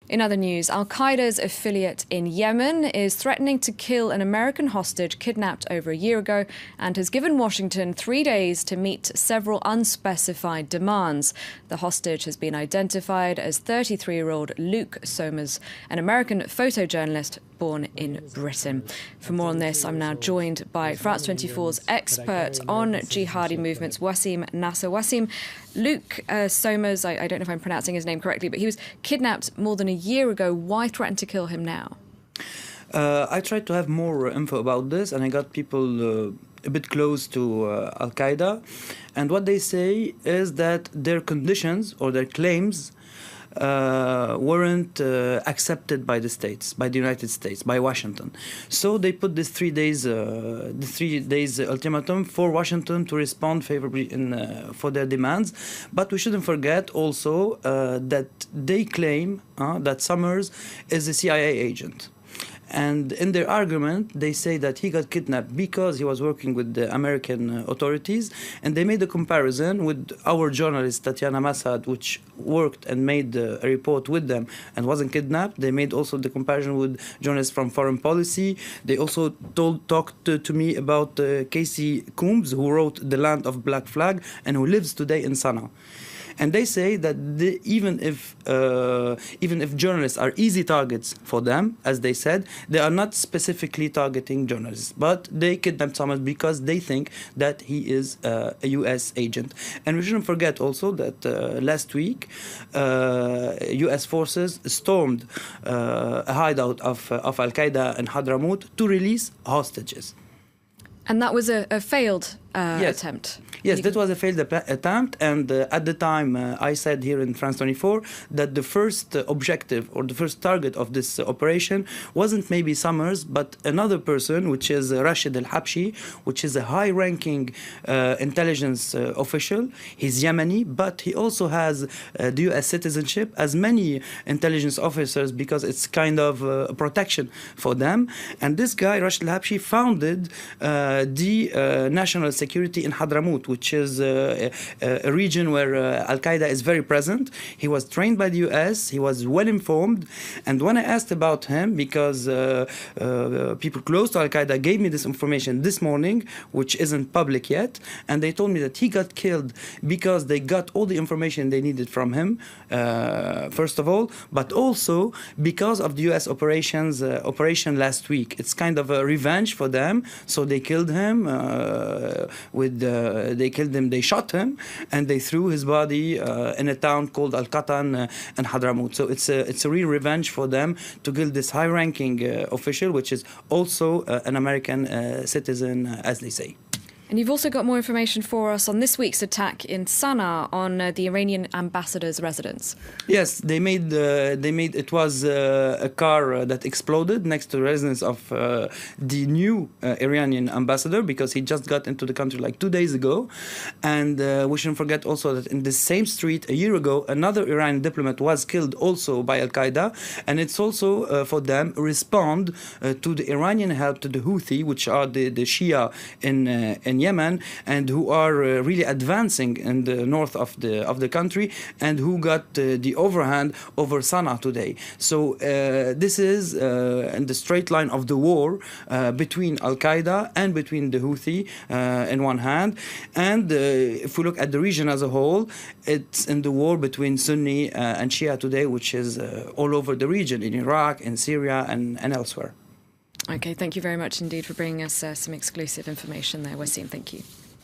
In other news, Al-Qaeda's affiliate in Yemen is threatening to kill an American hostage kidnapped over a year ago and has given Washington 3 days to meet several unspecified demands. The hostage has been identified as 33-year-old Luke Somers, an American photojournalist born in Britain. For more on this, I'm now joined by France 24's expert on jihadi movements, Wasim Nasser. Wasim, Luke Somers, I don't know if I'm pronouncing his name correctly, but he was kidnapped more than a year ago. Why threaten to kill him now? I tried to have more info about this, and I got people a bit close to Al-Qaeda. And what they say is that their conditions or their claims weren't accepted by the states, by the United States, by Washington. So they put this 3 days, ultimatum for Washington to respond favorably for their demands. But we shouldn't forget also that they claim that Somers is a CIA agent. And in their argument, they say that he got kidnapped because he was working with the American authorities. And they made a comparison with our journalist, Tatiana Massad, which worked and made a report with them and wasn't kidnapped. They made also the comparison with journalists from Foreign Policy. They also talked to me about Casey Coombs, who wrote The Land of Black Flag and who lives today in Sana'a. And they say that even if journalists are easy targets for them, as they said, they are not specifically targeting journalists, but they kidnapped Somers because they think that he is a U.S. agent. And we shouldn't forget also that last week, U.S. forces stormed a hideout of Al-Qaeda in Hadramaut to release hostages. And that was a failed attempt. Yes, that was a failed attempt, and at the time I said here in France 24 that the first objective or the first target of this operation wasn't maybe Somers, but another person, which is Racheed el-Habchi, which is a high-ranking intelligence official. He's Yemeni, but he also has the U.S. citizenship, as many intelligence officers, because it's kind of a protection for them. And this guy, Racheed el-Habchi, founded the national security in Hadramaut, which is a region where Al-Qaeda is very present. He was trained by the U.S., he was well informed, and when I asked about him, because people close to Al-Qaeda gave me this information this morning, which isn't public yet, and they told me that he got killed because they got all the information they needed from him, first of all, but also because of the U.S. operation last week. It's kind of a revenge for them, so they killed him they shot him, and they threw his body in a town called Al-Qatan in Hadramaut. So it's a real revenge for them to kill this high-ranking official, which is also an American citizen, as they say. And you've also got more information for us on this week's attack in Sana'a on the Iranian ambassador's residence. Yes, they made it was a car that exploded next to the residence of the new Iranian ambassador, because he just got into the country like 2 days ago. And we shouldn't forget also that in the same street a year ago, another Iranian diplomat was killed also by Al-Qaeda. And it's also for them respond to the Iranian help to the Houthi, which are the Shia in Yemen, and who are really advancing in the north of the country, and who got the overhand over Sana'a today. So this is in the straight line of the war between Al-Qaeda and between the Houthi in one hand, and if we look at the region as a whole, it's in the war between Sunni and Shia today, which is all over the region, in Iraq, in Syria, and elsewhere. Okay, thank you very much indeed for bringing us some exclusive information there, Wasim. Thank you.